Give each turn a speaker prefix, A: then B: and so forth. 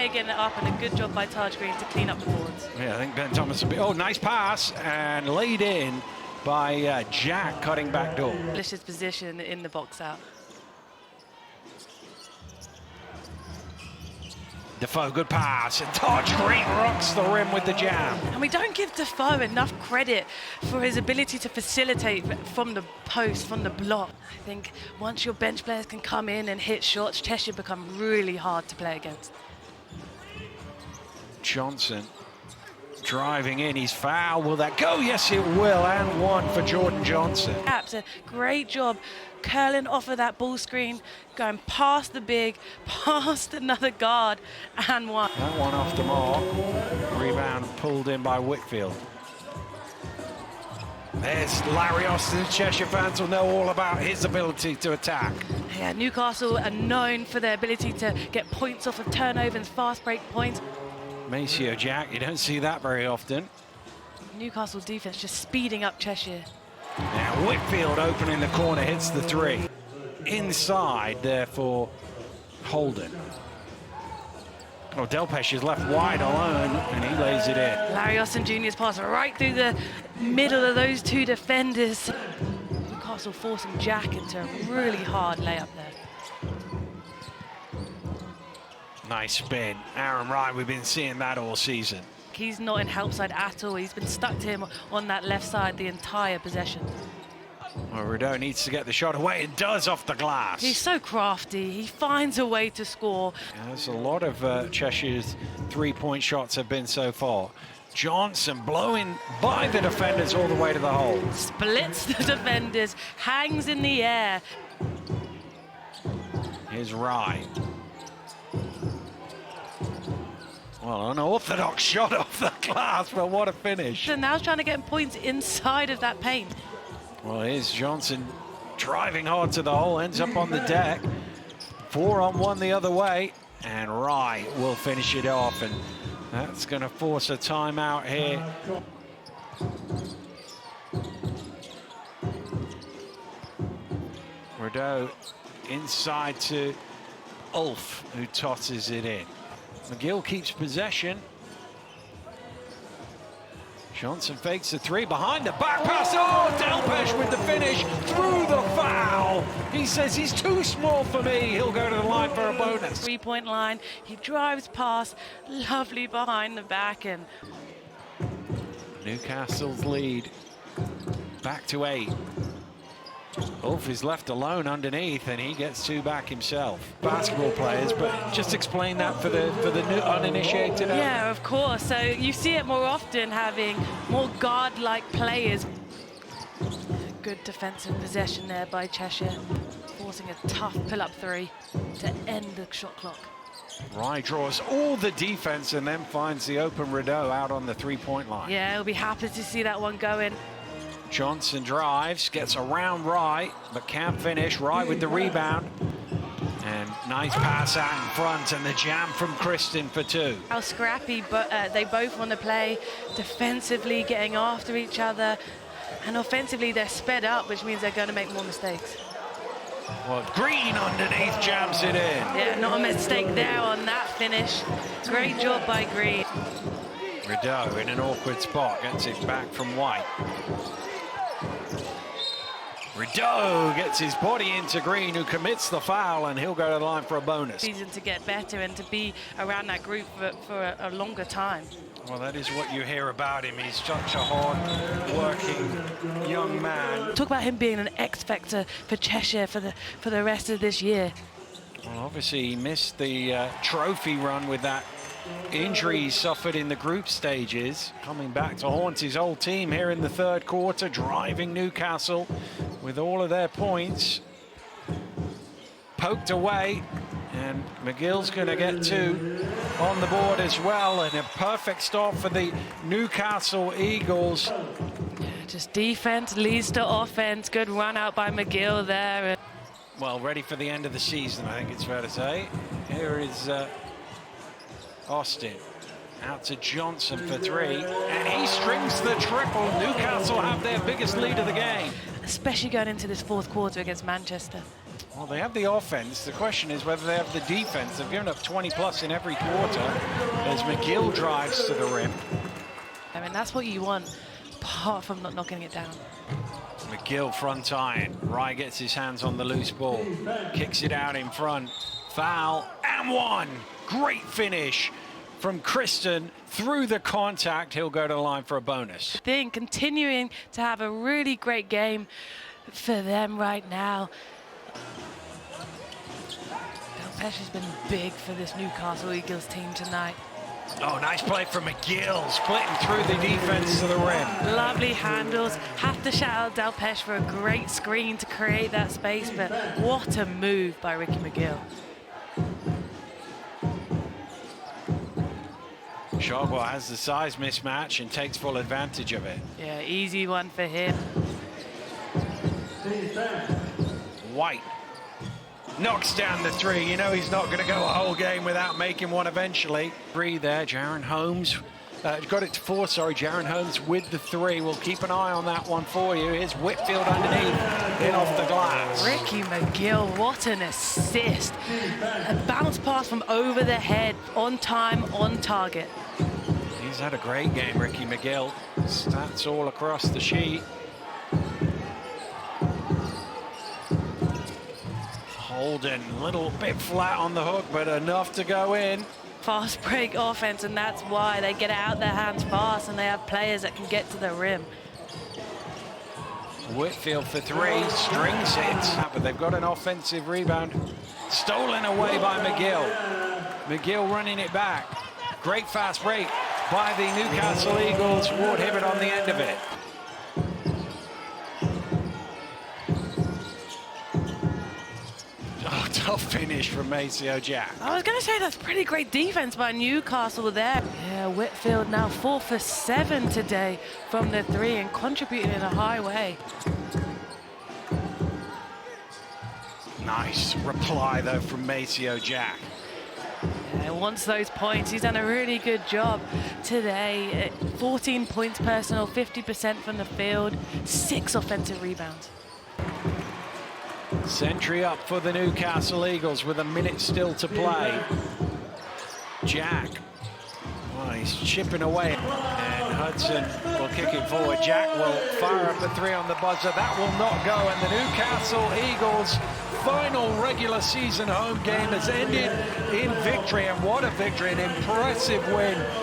A: bigging it up, and a good job by Taj Green to clean up the boards.
B: Yeah, I think Ben Thomas will be... Oh, nice pass, and laid in by Jack, cutting back door.
A: Delicious position in the box out.
B: Defoe, good pass, and Taj Green rocks the rim with the jam.
A: And we don't give Defoe enough credit for his ability to facilitate from the post, from the block. I think once your bench players can come in and hit shots, Cheshire become really hard to play against.
B: Johnson driving in, he's foul. Will that go? Yes, it will, and one for Jordan Johnson.
A: Perhaps a great job curling off of that ball screen, going past the big, past another guard, and one.
B: That one off the mark. Rebound pulled in by Whitfield. There's Larry Austin. Cheshire fans will know all about his ability to attack.
A: Yeah, Newcastle are known for their ability to get points off of turnovers, fast break points.
B: Maceo Jack, you don't see that very often.
A: Newcastle defense just speeding up Cheshire.
B: Now Whitfield open in the corner, hits the three. Inside there for Holden. Oh, Delpesh is left wide alone, and he lays it in.
A: Larry Austin Jr.'s pass right through the middle of those two defenders. Newcastle forcing Jack into a really hard layup there.
B: Nice spin. Aaron Wright, we've been seeing that all season.
A: He's not in help side at all. He's been stuck to him on that left side the entire possession.
B: Well, Rideau needs to get the shot away. It does off the glass.
A: He's so crafty. He finds a way to score.
B: There's a lot of Cheshire's three-point shots have been so far. Johnson blowing by the defenders all the way to the hole.
A: Splits the defenders, hangs in the air.
B: Here's Wright. Well, an orthodox shot off the glass, but what a finish.
A: So now he's trying to get points inside of that paint.
B: Well, here's Johnson driving hard to the hole, ends up on the deck. 4-on-1 the other way, and Wright will finish it off, and that's going to force a timeout here. Rideau inside to Ulf, who tosses it in. McGill keeps possession. Johnson fakes the three, behind the back pass. Oh, Delpesh with the finish, through the foul. He says he's too small for me. He'll go to the line for a bonus.
A: Three-point line, he drives past, lovely behind the back, and
B: Newcastle's lead back to 8. Ulf is left alone underneath, and he gets 2 back himself. Basketball players, but just explain that for the new uninitiated.
A: Yeah, of course. So you see it more often, having more guard-like players. Good defensive possession there by Cheshire, forcing a tough pull-up three to end the shot clock.
B: Wright draws all the defense and then finds the open Rideau out on the three-point line.
A: Yeah, he'll be happy to see that one go in.
B: Johnson drives, gets around Wright, but can't finish. Wright with the rebound. And nice pass out in front, and the jam from Kristen for 2.
A: How scrappy, but they both want to play. Defensively, getting after each other. And offensively, they're sped up, which means they're going to make more mistakes.
B: Well, Green underneath jams it in.
A: Yeah, not a mistake there on that finish. Great job by Green.
B: Rideau in an awkward spot, gets it back from White. Rideau gets his body into Green, who commits the foul, and he'll go to the line for a bonus.
A: Season to get better and to be around that group for a longer time.
B: Well, that is what you hear about him. He's such a hard-working young man.
A: Talk about him being an X-factor for Cheshire for the rest of this year.
B: Well, obviously he missed the trophy run with that injury he suffered in the group stages. Coming back to haunt his old team here in the third quarter, driving Newcastle with all of their points. Poked away, and McGill's going to get 2 on the board as well, and a perfect start for the Newcastle Eagles.
A: Just defense leads to offense. Good run out by McGill there.
B: Well, ready for the end of the season, I think it's fair to say. Here is Austin out to Johnson for 3, and he strings the triple. Newcastle have their biggest lead of the game.
A: Especially going into this fourth quarter against Manchester.
B: Well, they have the offense. The question is whether they have the defense. They've given up 20 plus in every quarter as McGill drives to the rim.
A: I mean, that's what you want, apart from not knocking it down.
B: McGill front iron. Rye gets his hands on the loose ball. Kicks it out in front. Foul and one. Great finish from Kristen through the contact. He'll go to the line for a bonus.
A: Continuing to have a really great game for them right now. Delpeche has been big for this Newcastle Eagles team tonight.
B: Oh, nice play from McGill, splitting through the defense to the rim.
A: Lovely handles. Have to shout out Delpeche for a great screen to create that space, but what a move by Ricky McGill.
B: Shogwell has the size mismatch and takes full advantage of it.
A: Yeah, easy one for him.
B: White knocks down the three. You know he's not going to go a whole game without making one eventually. Three there, Jaron Holmes. Got it to four, sorry. Jaron Holmes with the three. We'll keep an eye on that one for you. Here's Whitfield underneath, in off the glass.
A: Ricky McGill, what an assist. A bounce pass from over the head, on time, on target.
B: He's had a great game, Ricky McGill. Stats all across the sheet. Holden, a little bit flat on the hook, but enough to go in.
A: Fast break offense, and that's why they get it out their hands fast, and they have players that can get to the rim.
B: Whitfield for three, strings it, but they've got an offensive rebound. Stolen away by McGill. McGill running it back. Great fast break by the Newcastle Eagles. Ward Hibbert on the end of it. Oh, tough finish from Maceo Jack.
A: I was going to say that's pretty great defense by Newcastle there. Yeah, Whitfield now 4 for 7 today from the three and contributing in a high way.
B: Nice reply, though, from Maceo Jack.
A: Yeah, wants those points. He's done a really good job today. 14 points personal, 50% from the field, 6 offensive rebounds.
B: Century up for the Newcastle Eagles with a minute still to play. Jack, well, he's chipping away, and Hudson will kick it forward. Jack will fire up a three on the buzzer. That will not go, and the Newcastle Eagles' final regular season home game has ended in victory, and what a victory, an impressive win.